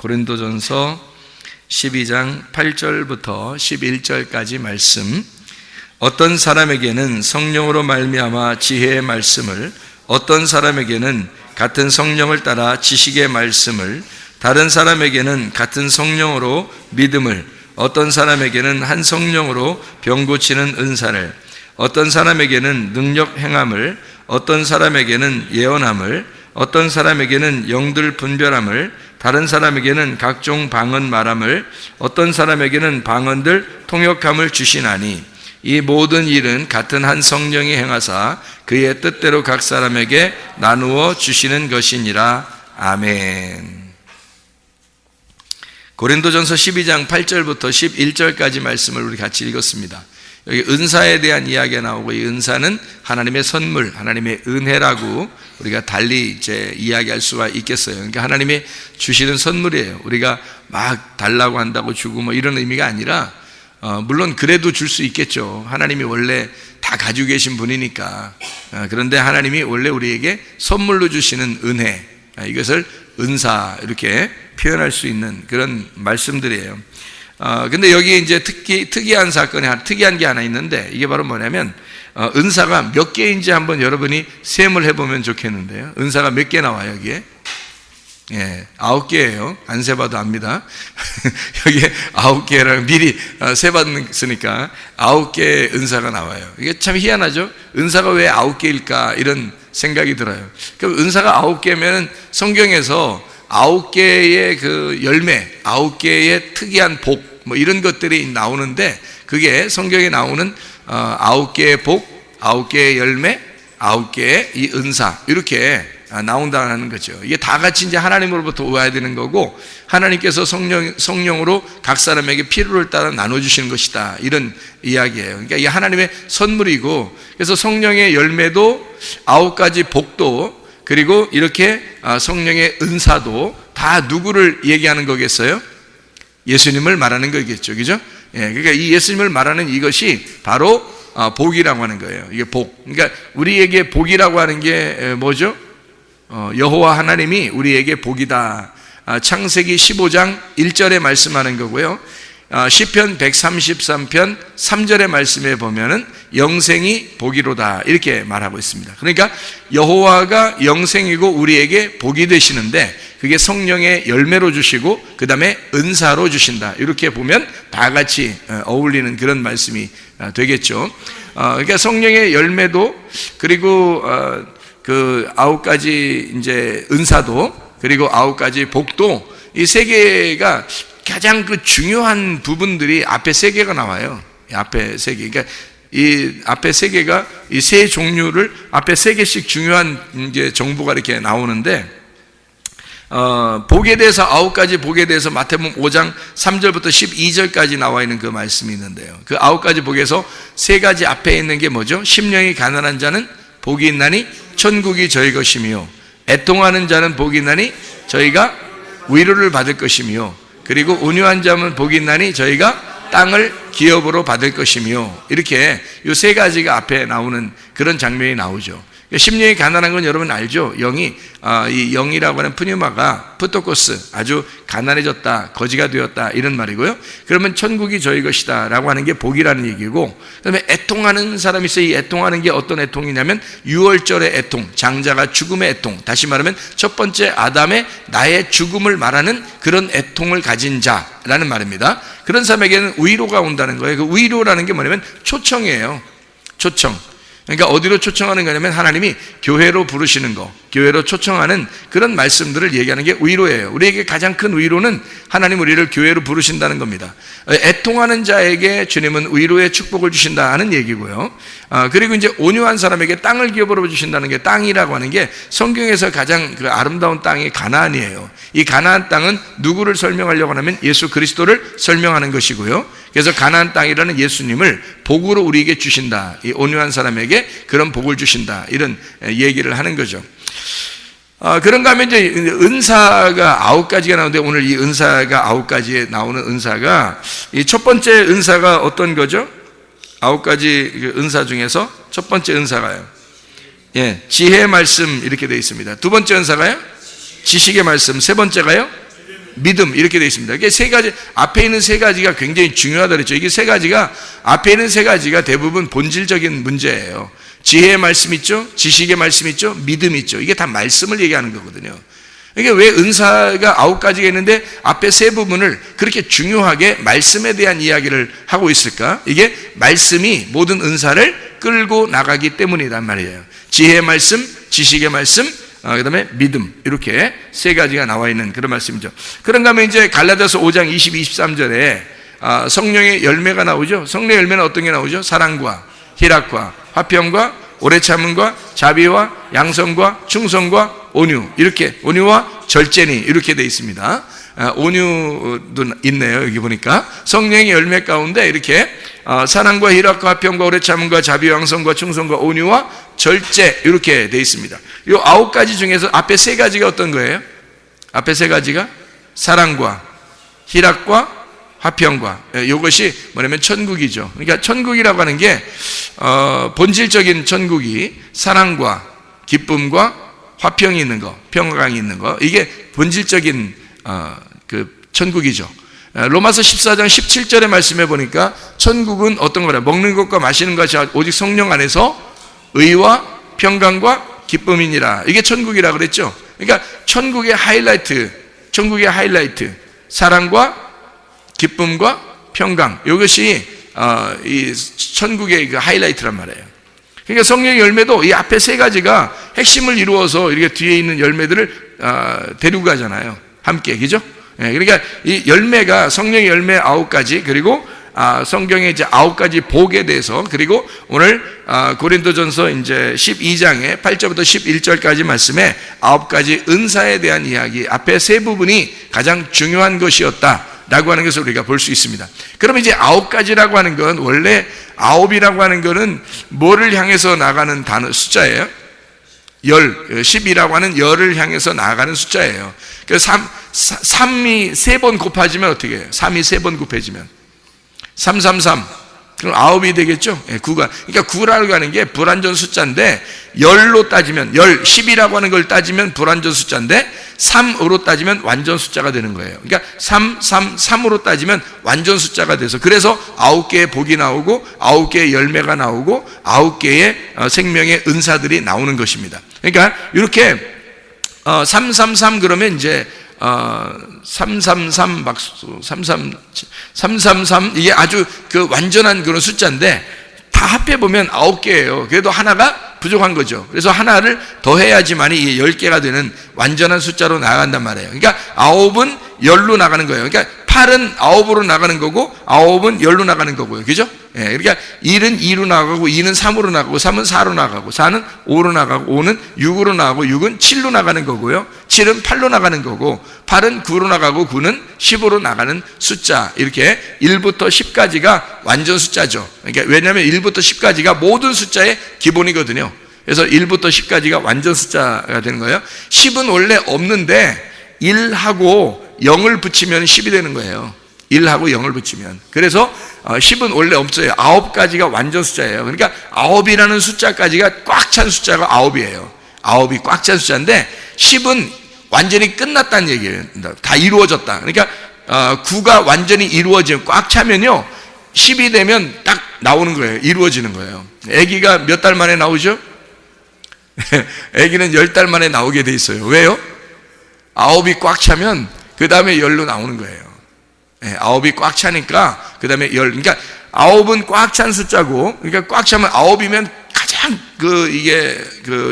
고린도전서 12장 8절부터 11절까지 말씀. 어떤 사람에게는 성령으로 말미암아 지혜의 말씀을, 어떤 사람에게는 같은 성령을 따라 지식의 말씀을, 다른 사람에게는 같은 성령으로 믿음을, 어떤 사람에게는 한 성령으로 병 고치는 은사를, 어떤 사람에게는 능력 행함을, 어떤 사람에게는 예언함을, 어떤 사람에게는 영들 분별함을, 다른 사람에게는 각종 방언 말함을, 어떤 사람에게는 방언들 통역함을 주시나니 이 모든 일은 같은 한 성령이 행하사 그의 뜻대로 각 사람에게 나누어 주시는 것이니라. 아멘. 고린도전서 12장 8절부터 11절까지 말씀을 우리 같이 읽었습니다. 여기 은사에 대한 이야기가 나오고, 이 은사는 하나님의 선물, 하나님의 은혜라고 우리가 달리 이제 이야기할 수가 있겠어요. 그러니까 하나님이 주시는 선물이에요. 우리가 막 달라고 한다고 주고 뭐 이런 의미가 아니라, 물론 그래도 줄 수 있겠죠. 하나님이 원래 다 가지고 계신 분이니까. 그런데 하나님이 원래 우리에게 선물로 주시는 은혜, 이것을 은사 이렇게 표현할 수 있는 그런 말씀들이에요. 근데 여기 이제 특이한 사건이, 특이한 게 하나 있는데, 이게 바로 뭐냐면, 은사가 몇 개인지 한번 여러분이 셈을 해보면 좋겠는데요. 은사가 몇 개 나와요, 여기에? 예, 9개예요. 안 세봐도 압니다. 여기에 9개랑 미리 세봤으니까 9개의 은사가 나와요. 이게 참 희한하죠? 은사가 왜 9개일까? 이런 생각이 들어요. 그럼 은사가 9개면 성경에서 9개의 그 열매, 9개의 특이한 복, 뭐 이런 것들이 나오는데, 그게 성경에 나오는 9개의 복, 9개의 열매, 9개의 이 은사, 이렇게 나온다는 거죠. 이게 다 같이 이제 하나님으로부터 와야 되는 거고, 하나님께서 성령으로 각 사람에게 필요를 따라 나눠주시는 것이다, 이런 이야기예요. 그러니까 이게 하나님의 선물이고, 그래서 성령의 열매도 9가지 복도, 그리고 이렇게 성령의 은사도 다 누구를 얘기하는 거겠어요? 예수님을 말하는 거겠죠. 그죠? 예, 그러니까 이 예수님을 말하는 이것이 바로 복이라고 하는 거예요. 이게 복. 그러니까 우리에게 복이라고 하는 게 뭐죠? 여호와 하나님이 우리에게 복이다. 창세기 15장 1절에 말씀하는 거고요. 시편 133편 3절의 말씀에 보면은 영생이 복이로다, 이렇게 말하고 있습니다. 그러니까 여호와가 영생이고 우리에게 복이 되시는데, 그게 성령의 열매로 주시고 그 다음에 은사로 주신다, 이렇게 보면 다 같이 어울리는 그런 말씀이 되겠죠. 그러니까 성령의 열매도, 그리고 그 9가지 이제 은사도, 그리고 9가지 복도, 이 세 개가 가장 그 중요한 부분들이 앞에 3개가 나와요. 앞에 3개. 그러니까 이 앞에 3개가, 이 세 종류를 앞에 3개씩 중요한 이제 정보가 이렇게 나오는데, 복에 대해서 9가지 복에 대해서 마태복음 5장 3절부터 12절까지 나와 있는 그 말씀이 있는데요. 그 9가지 복에서 3가지 앞에 있는 게 뭐죠? 심령이 가난한 자는 복이 있나니 천국이 저희 것이며, 애통하는 자는 복이 있나니 저희가 위로를 받을 것이며, 그리고 온유한 자는 복이 있나니 저희가 땅을 기업으로 받을 것이며, 이렇게 이 3가지가 앞에 나오는 그런 장면이 나오죠. 심령이 가난한 건 여러분 알죠? 영이, 이 영이라고 하는 푸뉴마가 푸토코스, 아주 가난해졌다, 거지가 되었다, 이런 말이고요. 그러면 천국이 저희 것이다 라고 하는 게 복이라는 얘기고, 그 다음에 애통하는 사람이 있어요. 이 애통하는 게 어떤 애통이냐면 유월절의 애통, 장자가 죽음의 애통, 다시 말하면 첫 번째 아담의 나의 죽음을 말하는 그런 애통을 가진 자라는 말입니다. 그런 사람에게는 위로가 온다는 거예요. 그 위로라는 게 뭐냐면 초청이에요. 초청. 그러니까 어디로 초청하는 거냐면 하나님이 교회로 부르시는 거, 교회로 초청하는 그런 말씀들을 얘기하는 게 위로예요. 우리에게 가장 큰 위로는 하나님 우리를 교회로 부르신다는 겁니다. 애통하는 자에게 주님은 위로의 축복을 주신다는 얘기고요. 그리고 이제 온유한 사람에게 땅을 기업으로 주신다는 게, 땅이라고 하는 게 성경에서 가장 그 아름다운 땅이 가나안이에요. 이 가나안 땅은 누구를 설명하려고 하면 예수 그리스도를 설명하는 것이고요. 그래서 가나안 땅이라는 예수님을 복으로 우리에게 주신다, 이 온유한 사람에게 그런 복을 주신다, 이런 얘기를 하는 거죠. 그런가 하면 이제 은사가 9가지가 나오는데, 오늘 이 은사가 9가지에 나오는 은사가, 이 첫 번째 은사가 어떤 거죠? 9가지 은사 중에서 첫 번째 은사가요, 예, 지혜의 말씀, 이렇게 되어 있습니다. 두 번째 은사가요, 지식의 말씀. 세 번째가요, 믿음 이렇게 되어 있습니다. 이게 세 가지, 앞에 있는 세 가지가 굉장히 중요하다 그랬죠. 이게 세 가지가, 앞에 있는 세 가지가 대부분 본질적인 문제예요. 지혜의 말씀 있죠, 지식의 말씀 있죠, 믿음 있죠. 이게 다 말씀을 얘기하는 거거든요. 이게 왜 은사가 9가지가 있는데 앞에 세 부분을 그렇게 중요하게 말씀에 대한 이야기를 하고 있을까? 이게 말씀이 모든 은사를 끌고 나가기 때문이란 말이에요. 지혜의 말씀, 지식의 말씀, 그 다음에 믿음, 이렇게 세 가지가 나와 있는 그런 말씀이죠. 그런가 하면 이제 갈라디아서 5장 20, 23절에 성령의 열매가 나오죠. 성령의 열매는 어떤 게 나오죠? 사랑과 희락과 화평과 오래 참음과 자비와 양성과 충성과 온유, 이렇게, 온유와 절제니 이렇게 되어 있습니다. 온유도 있네요. 여기 보니까 성령의 열매 가운데 이렇게 사랑과 희락과 화평과 오래 참음과 자비와 양성과 충성과 온유와 절제, 이렇게 되어 있습니다. 이 9가지 중에서 앞에 세 가지가 어떤 거예요? 앞에 세 가지가 사랑과 희락과 화평과, 이것이 뭐냐면 천국이죠. 그러니까 천국이라고 하는 게 본질적인 천국이 사랑과 기쁨과 화평이 있는 거, 평강이 있는 거, 이게 본질적인 그 천국이죠. 로마서 14장 17절의 말씀에 보니까 천국은 어떤 거라? 먹는 것과 마시는 것이 오직 성령 안에서 의와 평강과 기쁨이니라. 이게 천국이라 그랬죠. 그러니까 천국의 하이라이트, 사랑과 기쁨과 평강, 이것이 이 천국의 그 하이라이트란 말이에요. 그러니까 성령의 열매도 이 앞에 세 가지가 핵심을 이루어서 이렇게 뒤에 있는 열매들을 데리고 가잖아요. 함께, 그죠? 그러니까 이 열매가 성령의 열매 9가지, 그리고 성경에 이제 9가지 복에 대해서, 그리고 오늘 고린도전서 이제 12장에 8절부터 11절까지 말씀에 9가지 은사에 대한 이야기, 앞에 세 부분이 가장 중요한 것이었다라고 하는 것을 우리가 볼 수 있습니다. 그러면 이제 9가지라고 하는 건, 원래 9이라고 하는 것은 뭐를 향해서 나가는 단어, 숫자예요? 10이라고 하는 열을 향해서 나아가는 숫자예요. 그래서 3이 3번 곱해지면 어떻게 해요? 3이 3번 곱해지면 333, 그럼 9이 되겠죠? 9가. 그러니까 9라고 하는 게 불완전 숫자인데, 열로 따지면, 10이라고 하는 걸 따지면 불완전 숫자인데 3으로 따지면 완전 숫자가 되는 거예요. 그러니까 3으로 따지면 완전 숫자가 돼서, 그래서 9개의 복이 나오고 9개의 열매가 나오고 9개의 생명의 은사들이 나오는 것입니다. 그러니까 이렇게 333 그러면 이제 333 박수, 333 이게 아주 그 완전한 그런 숫자인데, 다 합해보면 9개예요. 그래도 하나가 부족한 거죠. 그래서 하나를 더 해야지만이 이게 10개가 되는 완전한 숫자로 나간단 말이에요. 그러니까 9은 열로 나가는 거예요. 그러니까 8은 9으로 나가는 거고 9은 열로 나가는 거고요. 그죠? 그러니까 1은 2로 나가고 2는 3으로 나가고 3은 4로 나가고 4는 5로 나가고 5는 6으로 나가고 6은 7로 나가는 거고요. 7은 8로 나가는 거고 8은 9로 나가고 9는 10으로 나가는 숫자, 이렇게 1부터 10까지가 완전 숫자죠. 그러니까 왜냐하면 1부터 10까지가 모든 숫자의 기본이거든요. 그래서 1부터 10까지가 완전 숫자가 되는 거예요. 10은 원래 없는데 1하고 0을 붙이면 10이 되는 거예요. 1하고 0을 붙이면. 그래서 10은 원래 없어요. 9가지가 완전 숫자예요. 그러니까 9이라는 숫자까지가 꽉 찬 숫자가 9이에요. 9이 꽉 찬 숫자인데 10은 완전히 끝났다는 얘기예요. 다 이루어졌다. 그러니까 9가 완전히 이루어지면, 꽉 차면요 10이 되면 딱 나오는 거예요. 이루어지는 거예요. 아기가 몇 달 만에 나오죠? 아기는 10달 만에 나오게 돼 있어요. 왜요? 9이 꽉 차면 그 다음에 열로 나오는 거예요. 9이 꽉 차니까 그 다음에 열. 그러니까 9은 꽉 찬 숫자고, 그러니까 꽉 차면 9이면 가장 이게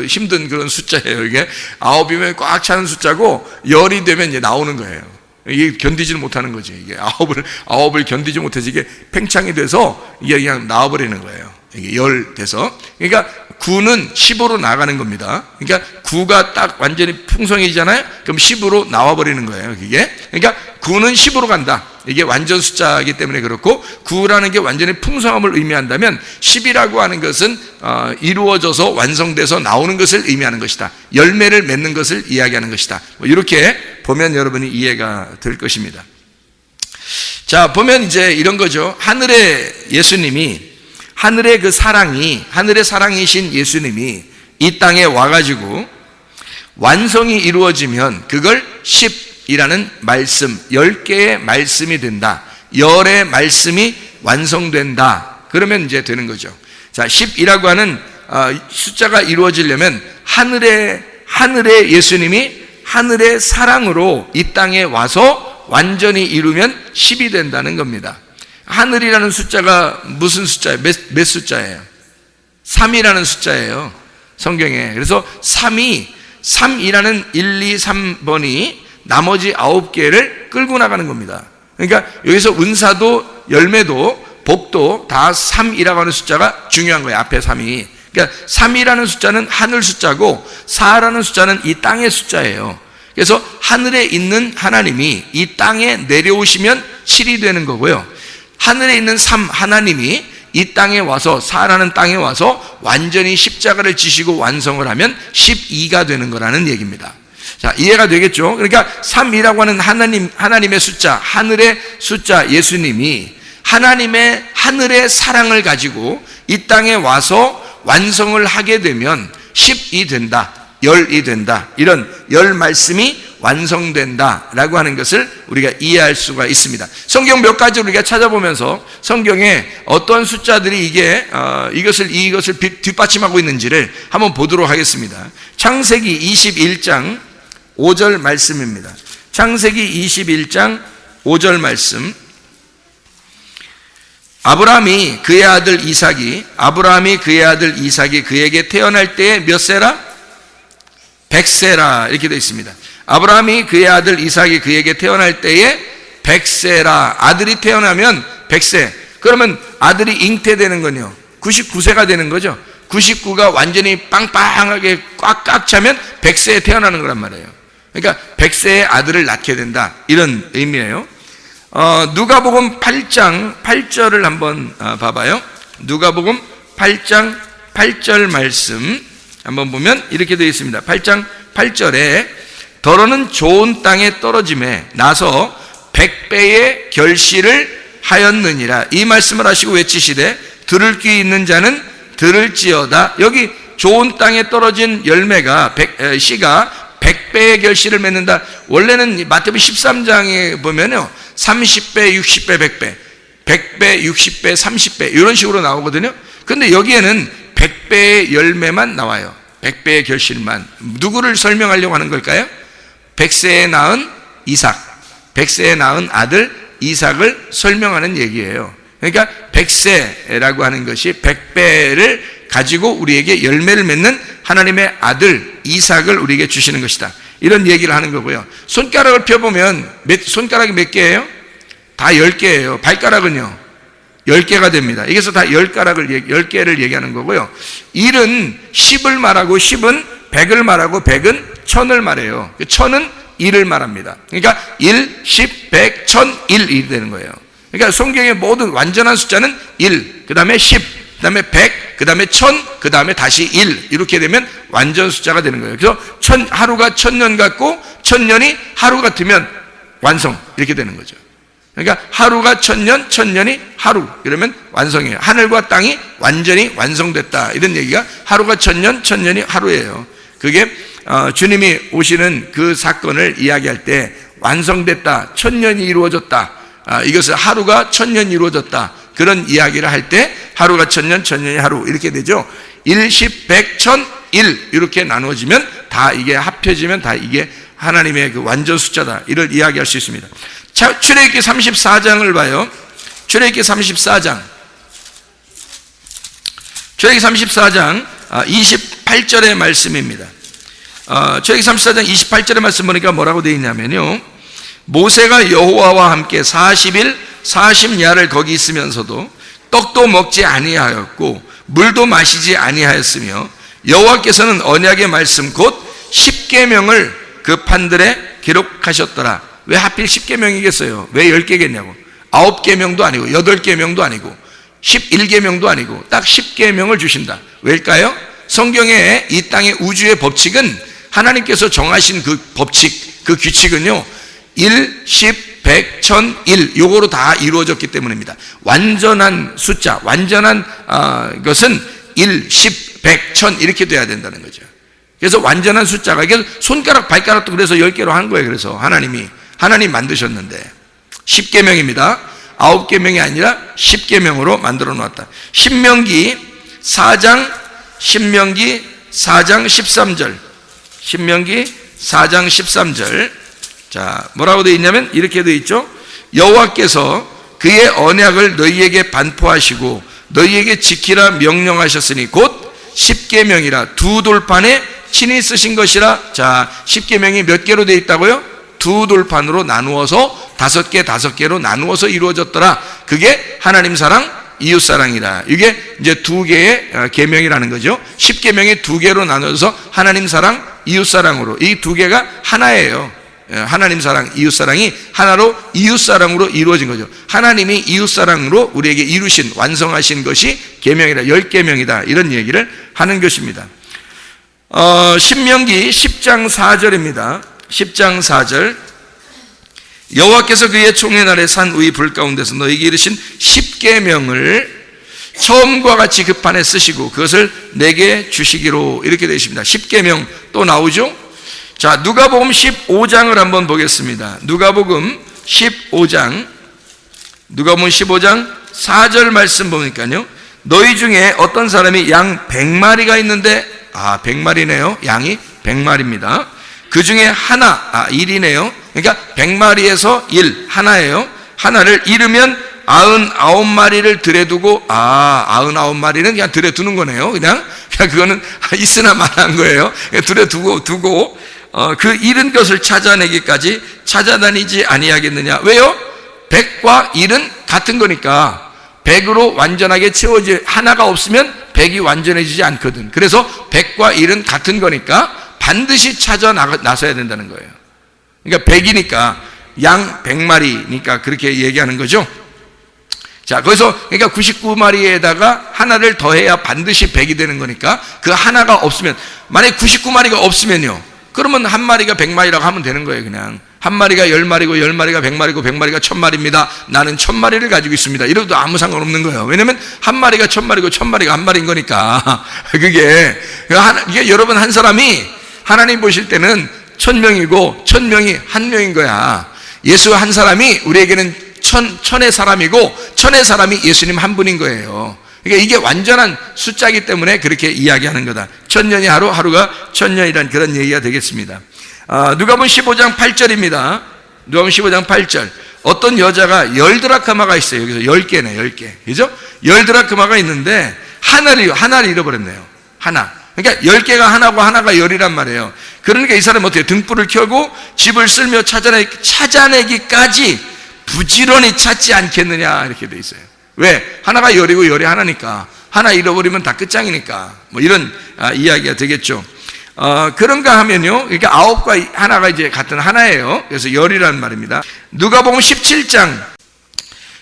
힘든 그런 숫자예요. 이게 9이면 꽉 차는 숫자고, 열이 되면 이제 나오는 거예요. 이게 견디지를 못하는 거지. 이게 9을 견디지 못해서 이게 팽창이 돼서 이게 그냥 나와버리는 거예요. 이게 열 돼서. 그러니까 9는 10으로 나가는 겁니다. 그러니까 9가 딱 완전히 풍성해지잖아요. 그럼 10으로 나와버리는 거예요. 이게. 그러니까 9는 10으로 간다. 이게 완전 숫자이기 때문에 그렇고, 9라는 게 완전히 풍성함을 의미한다면 10이라고 하는 것은 이루어져서 완성돼서 나오는 것을 의미하는 것이다. 열매를 맺는 것을 이야기하는 것이다. 이렇게 보면 여러분이 이해가 될 것입니다. 자, 보면 이제 이런 거죠. 하늘의 예수님이, 하늘의 그 사랑이, 하늘의 사랑이신 예수님이 이 땅에 와가지고 완성이 이루어지면 그걸 10, 10이라는 말씀, 10개의 말씀이 된다. 열의 말씀이 완성된다. 그러면 이제 되는 거죠. 자, 10이라고 하는 숫자가 이루어지려면 하늘의 예수님이 하늘의 사랑으로 이 땅에 와서 완전히 이루면 10이 된다는 겁니다. 하늘이라는 숫자가 무슨 숫자예요? 몇 숫자예요? 3이라는 숫자예요, 성경에. 그래서 3이라는 1, 2, 3번이 나머지 9개를 끌고 나가는 겁니다. 그러니까 여기서 은사도 열매도 복도 다 3이라고 하는 숫자가 중요한 거예요. 앞에 3이. 그러니까 3이라는 숫자는 하늘 숫자고 4라는 숫자는 이 땅의 숫자예요. 그래서 하늘에 있는 하나님이 이 땅에 내려오시면 7이 되는 거고요. 하늘에 있는 3 하나님이 이 땅에 와서 4라는 땅에 와서 완전히 십자가를 지시고 완성을 하면 12가 되는 거라는 얘기입니다. 자, 이해가 되겠죠? 그러니까 3이라고 하는 하나님의 숫자, 하늘의 숫자 예수님이 하늘의 사랑을 가지고 이 땅에 와서 완성을 하게 되면 10이 된다, 열이 된다, 이런 열 말씀이 완성된다라고 하는 것을 우리가 이해할 수가 있습니다. 성경 몇 가지 우리가 찾아보면서 성경에 어떤 숫자들이 이것을 뒷받침하고 있는지를 한번 보도록 하겠습니다. 창세기 21장 5절 말씀입니다. 창세기 21장 5절 말씀. 아브라함이 그의 아들 이삭이 그에게 태어날 때에 몇 세라? 100세라 이렇게 되어 있습니다. 아브라함이 그의 아들 이삭이 그에게 태어날 때에 100세라. 아들이 태어나면 100세. 그러면 아들이 잉태되는 건요 99세가 되는 거죠. 99가 완전히 빵빵하게 꽉꽉 차면 100세에 태어나는 거란 말이에요. 그러니까 100세의 아들을 낳게 된다, 이런 의미예요. 누가복음 8장 8절을 한번 봐봐요. 누가복음 8장 8절 말씀 한번 보면 이렇게 되어 있습니다. 8장 8절에 더러는 좋은 땅에 떨어짐에 나서 100배의 결실을 하였느니라. 이 말씀을 하시고 외치시되 들을 귀 있는 자는 들을지어다. 여기 좋은 땅에 떨어진 열매가 씨가 100배의 결실을 맺는다. 원래는 마태복음 13장에 보면요 30배, 60배, 100배, 100배, 60배, 30배 이런 식으로 나오거든요. 근데 여기에는 100배의 열매만 나와요. 100배의 결실만. 누구를 설명하려고 하는 걸까요? 100세에 낳은 이삭, 100세에 낳은 아들 이삭을 설명하는 얘기예요. 그러니까 100세라고 하는 것이 100배를 가지고 우리에게 열매를 맺는 하나님의 아들 이삭을 우리에게 주시는 것이다, 이런 얘기를 하는 거고요. 손가락을 펴보면 손가락이 몇 개예요? 다 10개예요. 발가락은요 10개가 됩니다. 이게서 다 10개를 얘기하는 거고요. 1은 10을 말하고 10은 100을 말하고 100은 1000을 말해요. 1000은 1을 말합니다. 그러니까 1, 10, 100, 1000, 1이 되는 거예요. 그러니까 성경의 모든 완전한 숫자는 1, 그 다음에 10, 그 다음에 100, 그 다음에 1000, 그 다음에 다시 1, 이렇게 되면 완전 숫자가 되는 거예요. 그래서 하루가 1000년 같고 1000년이 하루 같으면 완성, 이렇게 되는 거죠. 그러니까 하루가 1000년, 1000년이 하루, 이러면 완성이에요. 하늘과 땅이 완전히 완성됐다, 이런 얘기가 하루가 1000년, 1000년이 하루예요. 그게 주님이 오시는 그 사건을 이야기할 때 완성됐다, 1000년이 이루어졌다, 이것을 하루가 1000년 이루어졌다, 그런 이야기를 할 때 하루가 1000년, 1000년이 하루, 이렇게 되죠. 1, 10, 100, 1000, 1 이렇게 나누어지면 다 이게 합해지면 다 이게 하나님의 그 완전 숫자다, 이를 이야기할 수 있습니다. 출애굽기 34장을 봐요. 출애굽기 34장 28절의 말씀입니다. 출애굽기 34장 28절의 말씀 보니까 뭐라고 되어 있냐면요, 모세가 여호와와 함께 40일 40야를 거기 있으면서도 떡도 먹지 아니하였고 물도 마시지 아니하였으며 여호와께서는 언약의 말씀 곧 10계명을 그 판들에 기록하셨더라. 왜 하필 10계명이겠어요? 왜 10개겠냐고. 9계명도 아니고 8계명도 아니고 11계명도 아니고 딱 10계명을 주신다. 왜일까요? 성경에 이 땅의 우주의 법칙은 하나님께서 정하신 그 법칙, 그 규칙은요 1, 10, 100, 1000, 1 요거로 다 이루어졌기 때문입니다. 완전한 숫자, 완전한 것은 1, 10, 100, 1000 이렇게 돼야 된다는 거죠. 그래서 완전한 숫자가, 이게 손가락 발가락도 그래서 10개로 한 거예요. 그래서 하나님 만드셨는데 10계명입니다. 9계명이 아니라 10계명으로 만들어 놓았다. 신명기 4장 13절. 신명기 4장 13절. 자, 뭐라고 되어 있냐면 이렇게 되어 있죠. 여호와께서 그의 언약을 너희에게 반포하시고 너희에게 지키라 명령하셨으니 곧 10계명이라 두 돌판에 친히 쓰신 것이라. 자, 10계명이 몇 개로 되어 있다고요? 두 돌판으로 나누어서 5개로 나누어서 이루어졌더라. 그게 하나님 사랑, 이웃 사랑이라. 이게 이제 두 개의 계명이라는 거죠. 10계명이 두 개로 나눠서 하나님 사랑, 이웃 사랑으로, 이 두 개가 하나예요. 하나님 사랑, 이웃 사랑이 하나로 이웃 사랑으로 이루어진 거죠. 하나님이 이웃 사랑으로 우리에게 이루신, 완성하신 것이 계명이다, 10계명이다, 이런 얘기를 하는 것입니다. 신명기 10장 4절입니다. 10장 4절. 여호와께서 그의 총회 날에 산 위의 불 가운데서 너희에게 이르신 10계명을 처음과 같이 그 판에 쓰시고 그것을 내게 주시기로, 이렇게 되어 있습니다. 10계명 또 나오죠. 자, 누가복음 15장을 한번 보겠습니다. 누가복음 15장 4절 말씀 보니까요, 너희 중에 어떤 사람이 양 100마리가 있는데, 100마리네요. 양이 100마리입니다. 그 중에 하나, 1이네요. 그러니까 100마리에서 1, 하나예요. 하나를 잃으면 99마리를 들여두고, 99마리는 그냥 들여두는 거네요. 그냥 그거는 있으나 말한 거예요. 들여두고, 그 잃은 것을 찾아내기까지 찾아다니지 아니하겠느냐. 왜요? 100과 1은 같은 거니까 100으로 완전하게 채워질, 하나가 없으면 100이 완전해지지 않거든. 그래서 100과 1은 같은 거니까 반드시 찾아 나서야 된다는 거예요. 그러니까 100이니까 양 100마리니까 그렇게 얘기하는 거죠. 자, 거기서 그러니까 99마리에다가 하나를 더해야 반드시 100이 되는 거니까 그 하나가 없으면, 만약에 99마리가 없으면요, 그러면 한 마리가 100마리라고 하면 되는 거예요. 그냥 한 마리가 10마리고 10마리가 100마리고 100마리가 1000마리입니다. 나는 1000마리를 가지고 있습니다. 이래도 아무 상관없는 거예요. 왜냐면 한 마리가 1000마리고 1000마리가 한 마리인 거니까. 이게 여러분 한 사람이 하나님 보실 때는 1000명이고 1000명이 한 명인 거야. 예수 한 사람이 우리에게는 천의 사람이고 천의 사람이 예수님 한 분인 거예요. 그러니까 이게 완전한 숫자이기 때문에 그렇게 이야기하는 거다. 1000년이 하루, 하루가 1000년이란 그런 얘기가 되겠습니다. 누가복음 15장 8절입니다. 누가복음 15장 8절. 어떤 여자가 10드라크마가 있어요. 여기서 10개네, 10개. 그죠? 10드라크마가 있는데 하나를 잃어버렸네요. 하나. 그러니까 10개가 하나고 하나가 10이란 말이에요. 그러니까 이 사람은 어떻게 등불을 켜고 집을 쓸며 찾아내기까지 부지런히 찾지 않겠느냐, 이렇게 돼 있어요. 왜? 하나가 10이고 10이 하나니까. 하나 잃어버리면 다 끝장이니까. 뭐 이런 이야기가 되겠죠. 그런가 하면요, 그러니까 9과 하나가 이제 같은 하나예요. 그래서 10이라는 말입니다. 누가복음 17장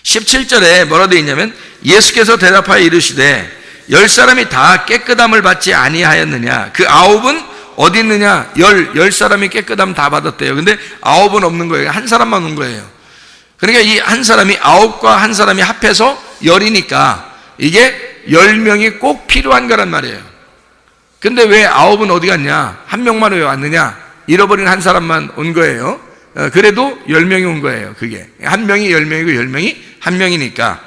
17절에 뭐라 되어 있냐면, 예수께서 대답하여 이르시되 10사람이 다 깨끗함을 받지 아니하였느냐. 그 9은 어디 있느냐. 10사람이 깨끗함 다 받았대요. 근데 9은 없는 거예요. 한 사람만 온 거예요. 그러니까 이 한 사람이, 9과 한 사람이 합해서 10이니까 이게 10명이 꼭 필요한 거란 말이에요. 근데 왜 9은 어디 갔냐? 한 명만 왜 왔느냐? 잃어버린 한 사람만 온 거예요. 그래도 10명이 온 거예요. 그게 한 명이 10명이고 10명이 한 명이니까.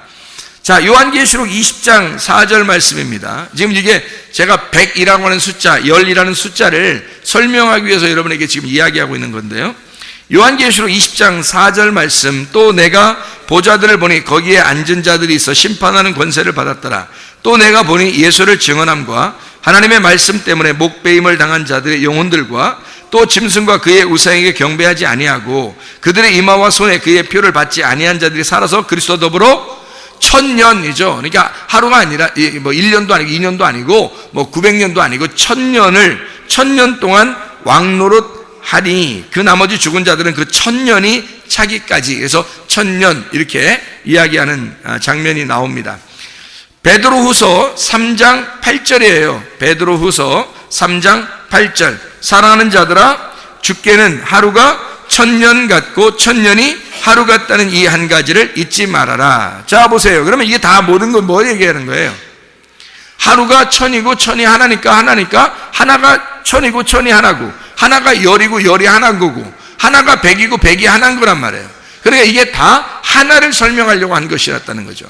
자, 요한계시록 20장 4절 말씀입니다. 지금 이게 제가 100이라고 하는 숫자, 10이라는 숫자를 설명하기 위해서 여러분에게 지금 이야기하고 있는 건데요. 요한계시록 20장 4절 말씀. 또 내가 보좌들을 보니 거기에 앉은 자들이 있어 심판하는 권세를 받았더라. 또 내가 보니 예수를 증언함과 하나님의 말씀 때문에 목배임을 당한 자들의 영혼들과 또 짐승과 그의 우상에게 경배하지 아니하고 그들의 이마와 손에 그의 표를 받지 아니한 자들이 살아서 그리스도와 더불어 1000년이죠. 그러니까 하루가 아니라 뭐 1년도 아니고 2년도 아니고 뭐 900년도 아니고 1000년 동안 왕노릇 하니 그 나머지 죽은 자들은 그 1000년이 차기까지, 그래서 1000년 이렇게 이야기하는 장면이 나옵니다. 베드로후서 3장 8절이에요. 베드로후서 3장 8절. 사랑하는 자들아, 주께는 하루가 1000년 같고 1000년이 하루 같다는 이 한 가지를 잊지 말아라. 자, 보세요. 그러면 이게 다 모든 건 뭐 얘기하는 거예요? 하루가 1000이고 1000이 하나니까 하나가 천이고 천이 하나고, 하나가 열이고 열이 하나인 거고, 하나가 백이고 백이 하나인 거란 말이에요. 그러니까 이게 다 하나를 설명하려고 한 것이었다는 거죠.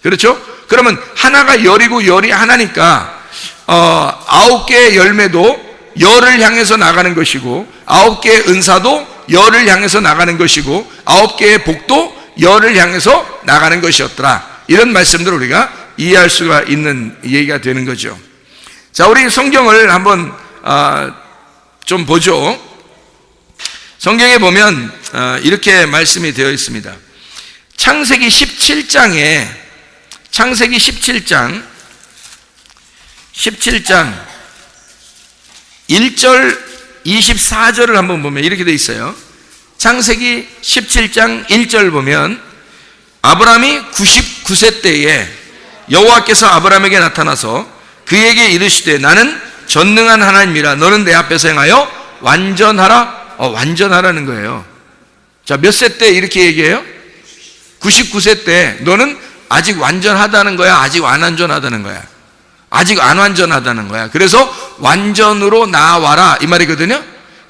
그렇죠? 그러면 하나가 열이고 열이 하나니까 9개의 열매도 열을 향해서 나가는 것이고, 9개의 은사도 열을 향해서 나가는 것이고, 9개의 복도 열을 향해서 나가는 것이었더라. 이런 말씀들을 우리가 이해할 수가 있는 얘기가 되는 거죠. 자, 우리 성경을 한번 좀 보죠. 성경에 보면 이렇게 말씀이 되어 있습니다. 창세기 17장 1절 24절을 한번 보면 이렇게 되어 있어요. 창세기 17장 1절 보면 아브라함이 99세 때에 여호와께서 아브라함에게 나타나서 그에게 이르시되 나는 전능한 하나님이라 너는 내 앞에서 행하여 완전하라. 완전하라는 거예요. 자, 몇 세 때 이렇게 얘기해요? 99세 때 너는 아직 완전하다는 거야? 아직 안 완전하다는 거야? 아직 안 완전하다는 거야. 그래서 완전으로 나아와라 이 말이거든요.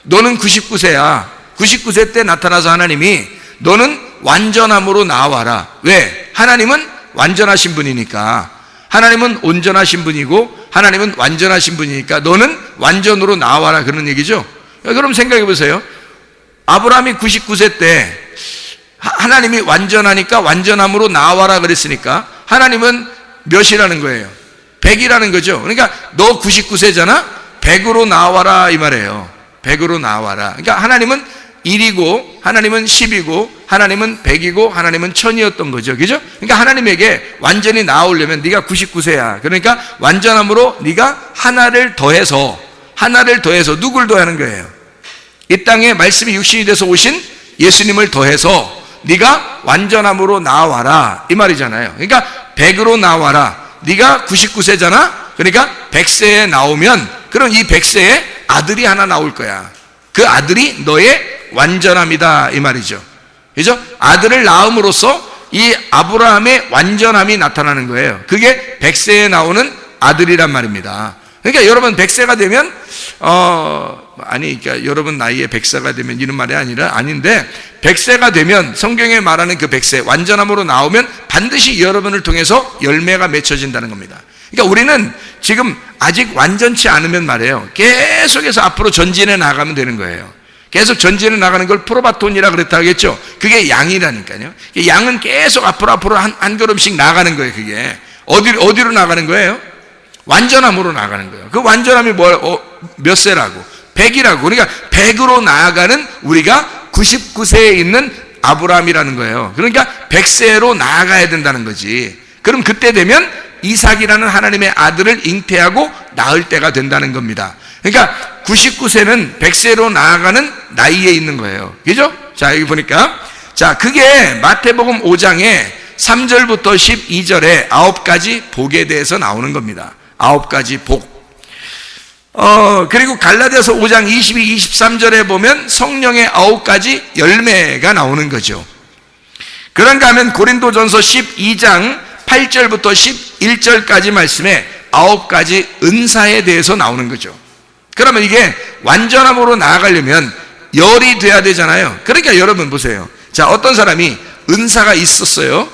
너는 99세야. 99세 때 나타나서 하나님이 너는 완전함으로 나아와라. 왜? 하나님은 완전하신 분이니까. 하나님은 온전하신 분이고 하나님은 완전하신 분이니까 너는 완전으로 나아와라, 그런 얘기죠. 그럼 생각해 보세요. 아브라함이 99세 때 하나님이 완전하니까 완전함으로 나아와라 그랬으니까 하나님은 몇이라는 거예요? 100이라는 거죠. 그러니까 너 99세잖아? 100으로 나와라 이 말이에요. 100으로 나와라. 그러니까 하나님은 1이고 하나님은 10이고 하나님은 100이고 하나님은 1000이었던 거죠. 그죠? 그러니까 하나님에게 완전히 나오려면 네가 99세야. 그러니까 완전함으로 네가 하나를 더해서 누굴 더하는 거예요? 이 땅에 말씀이 육신이 돼서 오신 예수님을 더해서 네가 완전함으로 나와라 이 말이잖아요. 그러니까 100으로 나와라. 네가 99세잖아? 그러니까 100세에 나오면 그럼 이 100세에 아들이 하나 나올 거야. 그 아들이 너의 완전함이다 이 말이죠. 그죠? 아들을 낳음으로써 이 아브라함의 완전함이 나타나는 거예요. 그게 100세에 나오는 아들이란 말입니다. 그러니까 여러분 100세가 되면 그러니까 여러분 나이에 100세가 되면 이런 말이 아닌데 100세가 되면 성경에 말하는 그 100세 완전함으로 나오면 반드시 여러분을 통해서 열매가 맺혀진다는 겁니다. 그러니까 우리는 지금 아직 완전치 않으면 말이에요, 계속해서 앞으로 전진해 나가면 되는 거예요. 계속 전진해 나가는 걸 프로바톤이라 그랬다 하겠죠. 그게 양이라니까요. 양은 계속 앞으로 한 걸음씩 나가는 거예요. 그게 어디로 나가는 거예요? 완전함으로 나가는 거예요. 그 완전함이 몇 세라고? 100이라고. 그러니까 100으로 나아가는 우리가 99세에 있는 아브라함이라는 거예요. 그러니까 100세로 나아가야 된다는 거지. 그럼 그때 되면 이삭이라는 하나님의 아들을 잉태하고 낳을 때가 된다는 겁니다. 그러니까 99세는 100세로 나아가는 나이에 있는 거예요. 그죠? 자, 여기 보니까 자, 그게 마태복음 5장에 3절부터 12절에 9가지 복에 대해서 나오는 겁니다. 9가지 복. 그리고 갈라디아서 5장 22, 23절에 보면 성령의 9가지 열매가 나오는 거죠. 그런가 하면 고린도전서 12장 8절부터 11절까지 말씀에 9가지 은사에 대해서 나오는 거죠. 그러면 이게 완전함으로 나아가려면 열이 돼야 되잖아요. 그러니까 여러분 보세요. 자, 어떤 사람이 은사가 있어요.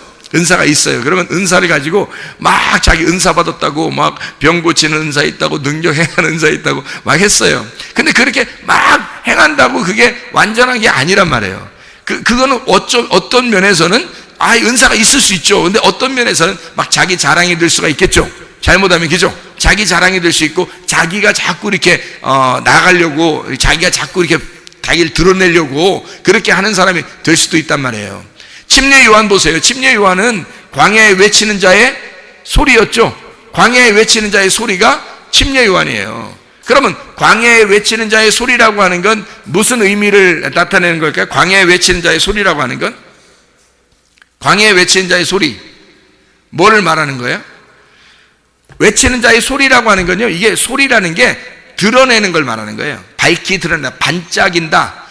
그러면 은사를 가지고 막 자기 은사 받았다고 막 병 고치는 은사 있다고 능력 행하는 은사 있다고 막 했어요. 근데 그렇게 막 행한다고 그게 완전한 게 아니란 말이에요. 그거는 어떤 면에서는 은사가 있을 수 있죠. 근데 어떤 면에서는 막 자기 자랑이 될 수가 있겠죠. 잘못하면 그죠? 자기 자랑이 될 수 있고 자기가 자꾸 이렇게 나가려고 자기가 자꾸 이렇게 자기를 드러내려고 그렇게 하는 사람이 될 수도 있단 말이에요. 침례 요한 보세요. 침례 요한은 광야에 외치는 자의 소리였죠. 광야에 외치는 자의 소리가 침례 요한이에요. 그러면 광야에 외치는 자의 소리라고 하는 건 무슨 의미를 나타내는 걸까요? 광야에 외치는 자의 소리라고 하는 건 광야에 외치는 자의 소리 뭐를 말하는 거예요? 외치는 자의 소리라고 하는 건요, 이게 소리라는 게 드러내는 걸 말하는 거예요. 밝히 드러낸다, 반짝인다.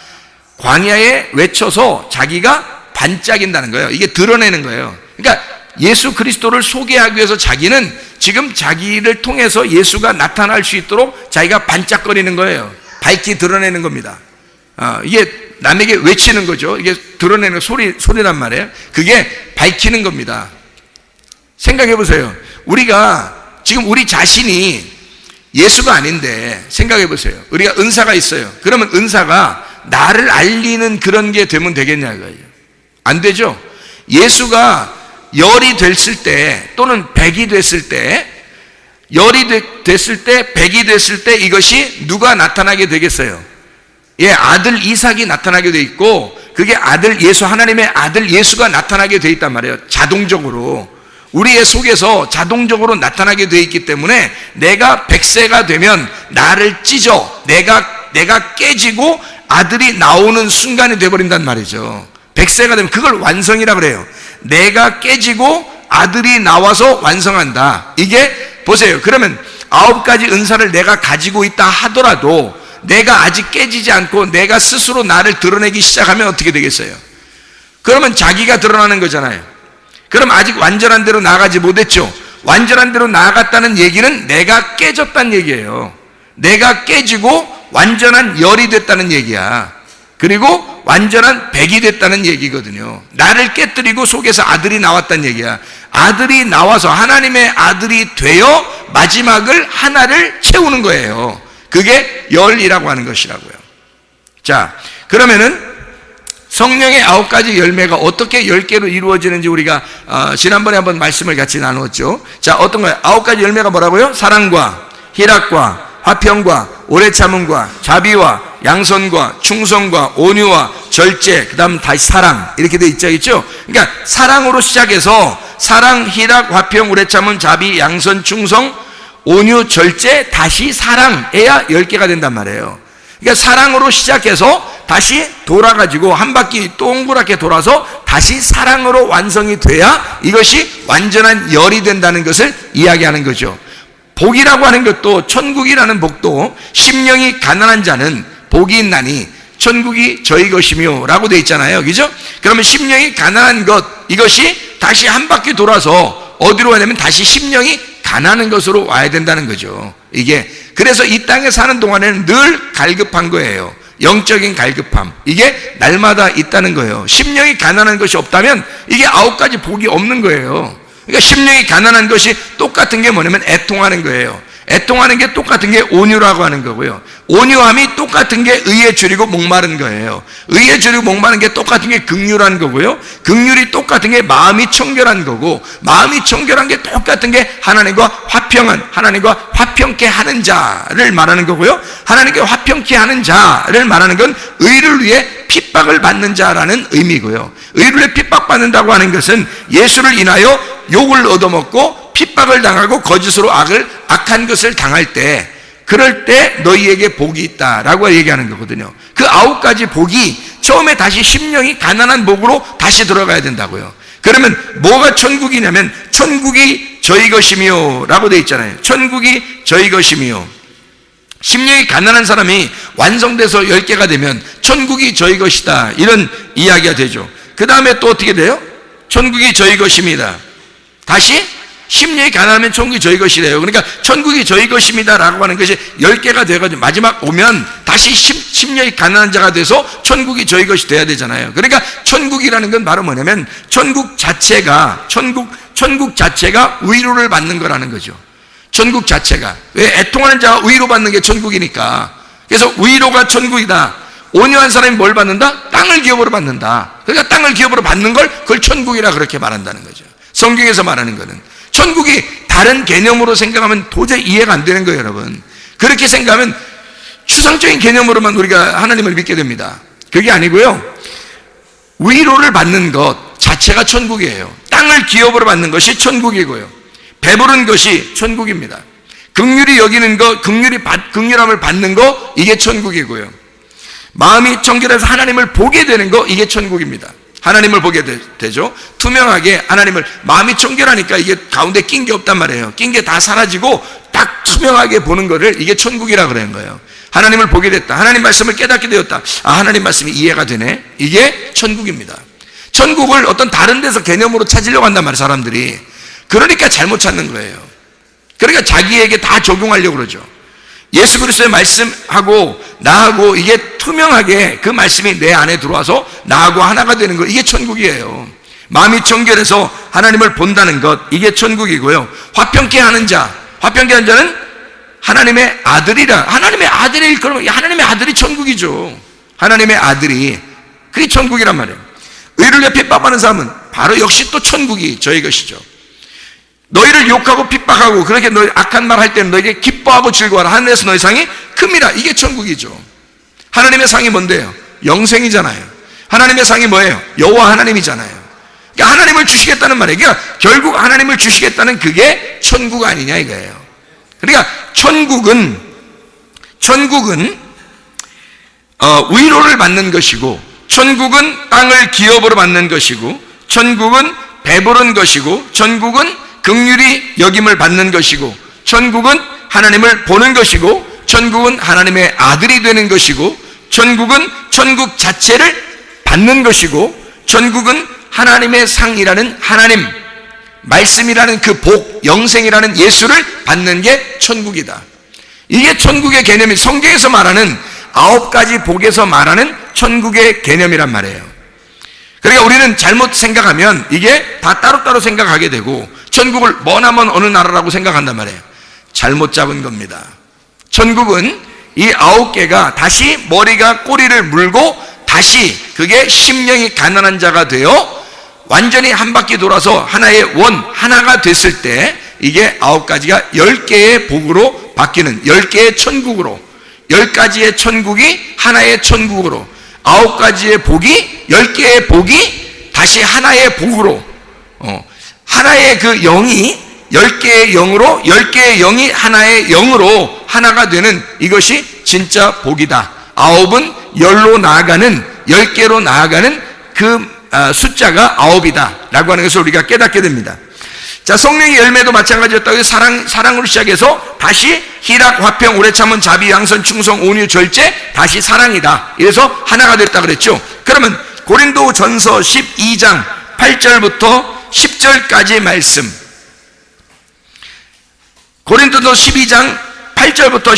광야에 외쳐서 자기가 반짝인다는 거예요. 이게 드러내는 거예요. 그러니까 예수 그리스도를 소개하기 위해서 자기는 지금 자기를 통해서 예수가 나타날 수 있도록 자기가 반짝거리는 거예요. 밝히 드러내는 겁니다. 이게 남에게 외치는 거죠. 이게 드러내는 소리란 말이에요. 그게 밝히는 겁니다. 생각해 보세요. 우리가 지금 우리 자신이 예수가 아닌데 생각해 보세요. 우리가 은사가 있어요. 그러면 은사가 나를 알리는 그런 게 되면 되겠냐고요. 안 되죠. 예수가 열이 됐을 때 또는 백이 됐을 때, 열이 됐을 때, 백이 됐을 때 이것이 누가 나타나게 되겠어요? 아들 이삭이 나타나게 돼 있고, 그게 아들 예수, 하나님의 아들 예수가 나타나게 돼 있단 말이에요. 자동적으로 우리의 속에서 자동적으로 나타나게 돼 있기 때문에 내가 100세가 되면 나를 찢어 내가 깨지고 아들이 나오는 순간이 돼버린단 말이죠. 100세가 되면 그걸 완성이라 그래요. 내가 깨지고 아들이 나와서 완성한다. 이게 보세요. 그러면 9가지 은사를 내가 가지고 있다 하더라도 내가 아직 깨지지 않고 내가 스스로 나를 드러내기 시작하면 어떻게 되겠어요? 그러면 자기가 드러나는 거잖아요. 그럼 아직 완전한 대로 나아가지 못했죠. 완전한 대로 나아갔다는 얘기는 내가 깨졌다는 얘기예요. 내가 깨지고 완전한 열이 됐다는 얘기야. 그리고 완전한 백이 됐다는 얘기거든요. 나를 깨뜨리고 속에서 아들이 나왔다는 얘기야. 아들이 나와서 하나님의 아들이 되어 마지막을 하나를 채우는 거예요. 그게 열이라고 하는 것이라고요. 자, 그러면은 성령의 9가지 열매가 어떻게 10개로 이루어지는지 우리가 지난번에 한번 말씀을 같이 나누었죠. 자, 어떤 거예요? 9가지 열매가 뭐라고요? 사랑과 희락과 화평과 오래 참음과 자비와 양선과 충성과 온유와 절제, 그 다음 다시 사랑, 이렇게 돼 있죠. 그러니까 사랑으로 시작해서 사랑, 희락, 화평, 오래 참음, 자비, 양선, 충성, 온유, 절제, 다시 사랑해야 10개가 된단 말이에요. 그러니까 사랑으로 시작해서 다시 돌아가지고 한 바퀴 동그랗게 돌아서 다시 사랑으로 완성이 돼야 이것이 완전한 열이 된다는 것을 이야기하는 거죠. 복이라고 하는 것도, 천국이라는 복도 심령이 가난한 자는 복이 있나니 천국이 저희 것이며 라고 되어 있잖아요. 그죠? 그러면 심령이 가난한 것, 이것이 다시 한 바퀴 돌아서 어디로 가냐면 다시 심령이 가난한 것으로 와야 된다는 거죠. 이게 그래서 이 땅에 사는 동안에는 늘 갈급한 거예요. 영적인 갈급함, 이게 날마다 있다는 거예요. 심령이 가난한 것이 없다면 이게 9가지 복이 없는 거예요. 그러니까 심령이 가난한 것이 똑같은 게 뭐냐면 애통하는 거예요. 애통하는 게 똑같은 게 온유라고 하는 거고요. 온유함이 똑같은 게 의에 줄이고 목마른 거예요. 의에 줄이고 목마른 게 똑같은 게 긍휼한 거고요. 긍휼이 똑같은 게 마음이 청결한 거고, 마음이 청결한 게 똑같은 게 하나님과 화평한, 하나님과 화평케 하는 자를 말하는 거고요. 하나님께 화평케 하는 자를 말하는 건 의를 위해 핍박을 받는 자라는 의미고요. 의를 위해 핍박받는다고 하는 것은 예수를 인하여 욕을 얻어먹고 핍박을 당하고 거짓으로 악한 것을 당할 때, 그럴 때 너희에게 복이 있다라고 얘기하는 거거든요. 그 9가지 복이 처음에 다시 심령이 가난한 복으로 다시 들어가야 된다고요. 그러면 뭐가 천국이냐면 천국이 저희 것이며 라고 되어 있잖아요. 천국이 저희 것이며, 심령이 가난한 사람이 완성돼서 10개가 되면 천국이 저희 것이다, 이런 이야기가 되죠. 그 다음에 또 어떻게 돼요? 천국이 저희 것입니다. 다시 심령이 가난하면 천국이 저희 것이래요. 그러니까 천국이 저희 것입니다 라고 하는 것이 10개가 돼가지고 마지막 오면 다시 심령이 가난한 자가 돼서 천국이 저희 것이 돼야 되잖아요. 그러니까 천국이라는 건 바로 뭐냐면 천국 자체가 위로를 받는 거라는 거죠. 천국 자체가. 왜? 애통하는 자가 위로받는 게 천국이니까. 그래서 위로가 천국이다. 온유한 사람이 뭘 받는다? 땅을 기업으로 받는다. 그러니까 땅을 기업으로 받는 걸 그걸 천국이라 그렇게 말한다는 거죠. 성경에서 말하는 거는 천국이 다른 개념으로 생각하면 도저히 이해가 안 되는 거예요, 여러분. 그렇게 생각하면 추상적인 개념으로만 우리가 하나님을 믿게 됩니다. 그게 아니고요, 위로를 받는 것 자체가 천국이에요. 땅을 기업으로 받는 것이 천국이고요, 배부른 것이 천국입니다. 긍휼히 여기는 것, 긍휼함을 받는 것, 이게 천국이고요, 마음이 청결해서 하나님을 보게 되는 것, 이게 천국입니다. 하나님을 보게 되죠. 투명하게 하나님을, 마음이 청결하니까 이게 가운데 낀 게 없단 말이에요. 낀 게 다 사라지고 딱 투명하게 보는 거를, 이게 천국이라 그러는 거예요. 하나님을 보게 됐다, 하나님 말씀을 깨닫게 되었다, 아, 하나님 말씀이 이해가 되네, 이게 천국입니다. 천국을 어떤 다른 데서 개념으로 찾으려고 한단 말이에요, 사람들이. 그러니까 잘못 찾는 거예요. 그러니까 자기에게 다 적용하려고 그러죠. 예수 그리스도의 말씀하고 나하고 이게 투명하게 그 말씀이 내 안에 들어와서 나하고 하나가 되는 거, 이게 천국이에요. 마음이 청결해서 하나님을 본다는 것, 이게 천국이고요. 화평케 하는 자는 하나님의 아들이라. 하나님의 아들이, 그러면 하나님의 아들이 천국이죠. 하나님의 아들이, 그게 천국이란 말이에요. 의를 위해 핍박하는 사람은 바로 역시 또 천국이 저희 것이죠. 너희를 욕하고 핍박하고 그렇게 너희 악한 말 할 때는 너에게 기뻐하고 즐거워하라. 하늘에서 너희 상이 큽니다. 이게 천국이죠. 하나님의 상이 뭔데요? 영생이잖아요. 하나님의 상이 뭐예요? 여호와 하나님이잖아요. 그러니까 하나님을 주시겠다는 말이에요. 그러니까 결국 하나님을 주시겠다는 그게 천국 아니냐 이거예요. 그러니까 천국은 위로를 받는 것이고, 천국은 땅을 기업으로 받는 것이고, 천국은 배부른 것이고, 천국은 긍휼히 여김을 받는 것이고, 천국은 하나님을 보는 것이고, 천국은 하나님의 아들이 되는 것이고, 천국은 천국 자체를 받는 것이고, 천국은 하나님의 상이라는 하나님, 말씀이라는 그 복, 영생이라는 예수를 받는 게 천국이다. 이게 천국의 개념이 성경에서 말하는 9가지 복에서 말하는 천국의 개념이란 말이에요. 그러니까 우리는 잘못 생각하면 이게 다 따로따로 생각하게 되고, 천국을 머나먼 어느 나라라고 생각한단 말이에요. 잘못 잡은 겁니다. 천국은 이 9개가 다시 머리가 꼬리를 물고 다시 그게 심령이 가난한 자가 되어 완전히 한 바퀴 돌아서 하나의 하나가 됐을 때 이게 9가지가 10개의 복으로 바뀌는, 10개의 천국으로, 10가지의 천국이 하나의 천국으로, 9가지의 복이, 10개의 복이 다시 하나의 복으로, 하나의 그 영이 10개의 영으로, 10개의 영이 하나의 영으로 하나가 되는, 이것이 진짜 복이다. 9은 10로 나아가는, 10개로 나아가는 그 숫자가 9이다 라고 하는 것을 우리가 깨닫게 됩니다. 자, 성령의 열매도 마찬가지였다고. 사랑으로 시작해서 다시 희락, 화평, 오래 참은, 자비, 양선, 충성, 온유, 절제, 다시 사랑이다. 이래서 하나가 됐다 그랬죠. 그러면 고린도전서 12장 8절부터 10절까지 말씀, 고린도전서 12장 8절부터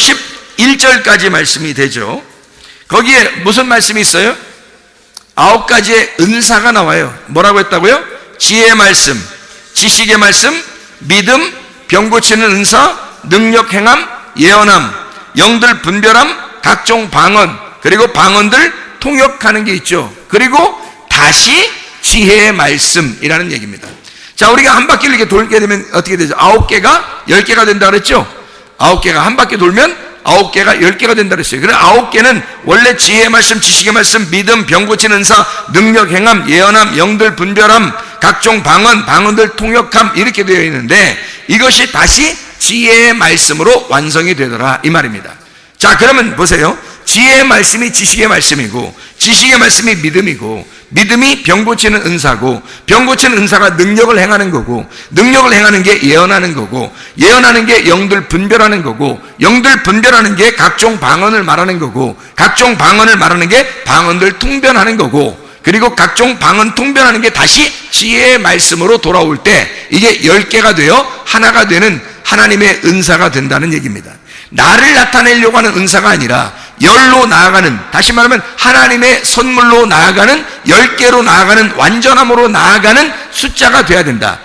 11절까지 말씀이 되죠. 거기에 무슨 말씀이 있어요? 9가지의 은사가 나와요. 뭐라고 했다고요? 지혜의 말씀, 지식의 말씀, 믿음, 병 고치는 은사, 능력 행함, 예언함, 영들 분별함, 각종 방언, 그리고 방언들 통역하는 게 있죠. 그리고 다시 지혜의 말씀이라는 얘기입니다. 자, 우리가 한 바퀴를 이렇게 돌게 되면 어떻게 되죠? 9개가 10개가 된다 그랬죠? 9개가 한 바퀴 돌면 9개가 10개가 된다 그랬어요. 그래서 9개는 원래 지혜의 말씀, 지식의 말씀, 믿음, 병 고치는 은사, 능력 행함, 예언함, 영들 분별함, 각종 방언, 방언들 통역함, 이렇게 되어 있는데 이것이 다시 지혜의 말씀으로 완성이 되더라 이 말입니다. 자, 그러면 보세요. 지혜의 말씀이 지식의 말씀이고, 지식의 말씀이 믿음이고, 믿음이 병 고치는 은사고, 병 고치는 은사가 능력을 행하는 거고, 능력을 행하는 게 예언하는 거고, 예언하는 게 영들 분별하는 거고, 영들 분별하는 게 각종 방언을 말하는 거고, 각종 방언을 말하는 게 방언들 통변하는 거고, 그리고 각종 방언 통변하는 게 다시 지혜의 말씀으로 돌아올 때 이게 10개가 되어 하나가 되는 하나님의 은사가 된다는 얘기입니다. 나를 나타내려고 하는 은사가 아니라 10로 나아가는, 다시 말하면 하나님의 선물로 나아가는, 10개로 나아가는, 완전함으로 나아가는 숫자가 돼야 된다.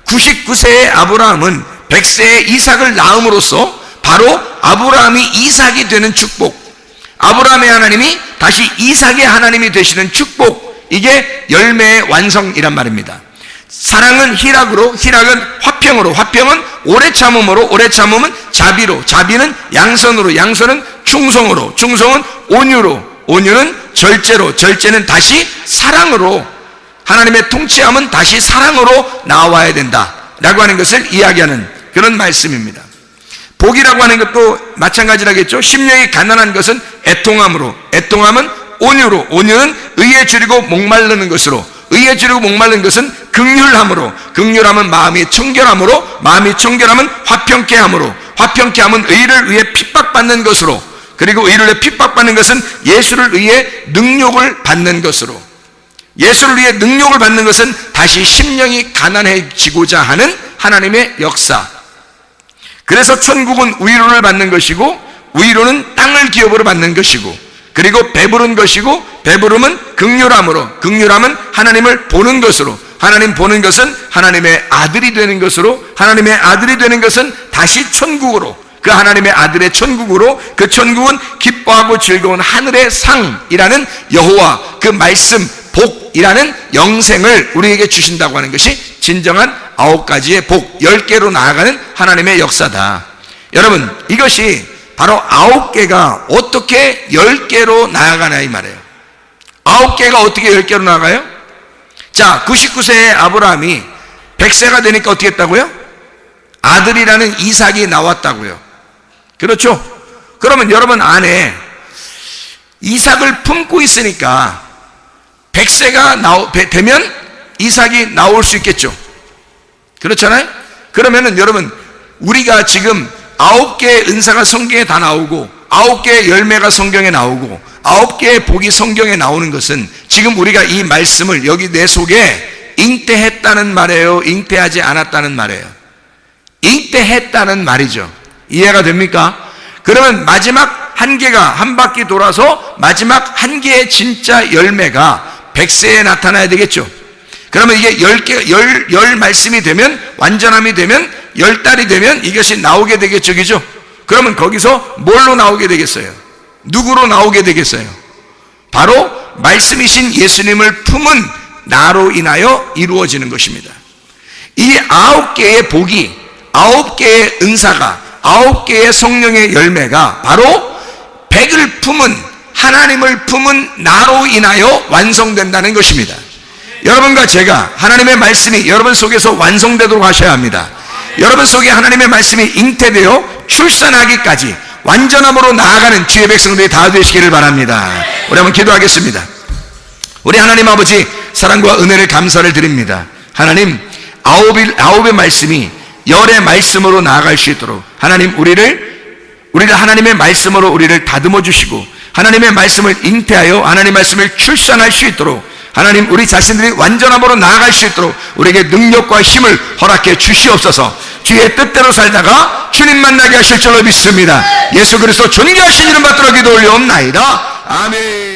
99세의 아브라함은 100세의 이삭을 낳음으로써 바로 아브라함이 이삭이 되는 축복, 아브라함의 하나님이 다시 이삭의 하나님이 되시는 축복, 이게 열매의 완성이란 말입니다. 사랑은 희락으로, 희락은 화평으로, 화평은 오래 참음으로, 오래 참음은 자비로, 자비는 양선으로, 양선은 충성으로, 충성은 온유로, 온유는 절제로, 절제는 다시 사랑으로, 하나님의 통치함은 다시 사랑으로 나와야 된다 라고 하는 것을 이야기하는 그런 말씀입니다. 복이라고 하는 것도 마찬가지라겠죠. 심령이 가난한 것은 애통함으로, 애통함은 온유로, 온유는 의에 줄이고 목마르는 것으로, 의에 줄이고 목마른 것은 긍휼함으로, 긍휼함은 마음이 청결함으로, 마음이 청결함은 화평케 함으로, 화평케 함은 의를 위해 핍박받는 것으로, 그리고 의를 위해 핍박받는 것은 예수를 위해 능욕을 받는 것으로. 예수를 위해 능력을 받는 것은 다시 심령이 가난해지고자 하는 하나님의 역사. 그래서 천국은 위로를 받는 것이고, 위로는 땅을 기업으로 받는 것이고, 그리고 배부른 것이고, 배부름은 긍휼함으로, 긍휼함은 하나님을 보는 것으로, 하나님 보는 것은 하나님의 아들이 되는 것으로, 하나님의 아들이 되는 것은 다시 천국으로, 그 하나님의 아들의 천국으로, 그 천국은 기뻐하고 즐거운 하늘의 상이라는 여호와, 그 말씀, 복이라는 영생을 우리에게 주신다고 하는 것이 진정한 9가지의 복, 10개로 나아가는 하나님의 역사다. 여러분, 이것이 바로 9개가 어떻게 10개로 나아가나 이 말이에요. 9개가 어떻게 10개로 나아가요? 자, 99세의 아브라함이 100세가 되니까 어떻게 했다고요? 아들이라는 이삭이 나왔다고요. 그렇죠? 그러면 여러분 안에 이삭을 품고 있으니까 100세가 되면 이삭이 나올 수 있겠죠. 그렇잖아요? 그러면은 여러분, 우리가 지금 9개의 은사가 성경에 다 나오고 9개의 열매가 성경에 나오고 9개의 복이 성경에 나오는 것은 지금 우리가 이 말씀을 여기 내 속에 잉태했다는 말이에요? 잉태하지 않았다는 말이에요? 잉태했다는 말이죠. 이해가 됩니까? 그러면 마지막 한 개가 한 바퀴 돌아서 마지막 한 개의 진짜 열매가 100세에 나타나야 되겠죠. 그러면 이게 10개, 말씀이 되면, 완전함이 되면, 10달이 되면 이것이 나오게 되겠죠. 그죠? 그러면 거기서 뭘로 나오게 되겠어요? 누구로 나오게 되겠어요? 바로 말씀이신 예수님을 품은 나로 인하여 이루어지는 것입니다. 이 9개의 복이, 9개의 은사가, 9개의 성령의 열매가 바로 100을 품은, 하나님을 품은 나로 인하여 완성된다는 것입니다. 여러분과 제가 하나님의 말씀이 여러분 속에서 완성되도록 하셔야 합니다. 여러분 속에 하나님의 말씀이 잉태되어 출산하기까지 완전함으로 나아가는 주의 백성들이 다 되시기를 바랍니다. 우리 한번 기도하겠습니다. 우리 하나님 아버지, 사랑과 은혜를 감사를 드립니다. 하나님, 9의 말씀이 10의 말씀으로 나아갈 수 있도록 하나님 우리를 하나님의 말씀으로 우리를 다듬어 주시고, 하나님의 말씀을 잉태하여 하나님의 말씀을 출산할 수 있도록, 하나님 우리 자신들이 완전함으로 나아갈 수 있도록 우리에게 능력과 힘을 허락해 주시옵소서. 주의 뜻대로 살다가 주님 만나게 하실 줄로 믿습니다. 예수 그리스도 존귀하신 이름 받들어 기도 올려옵나이다. 아멘.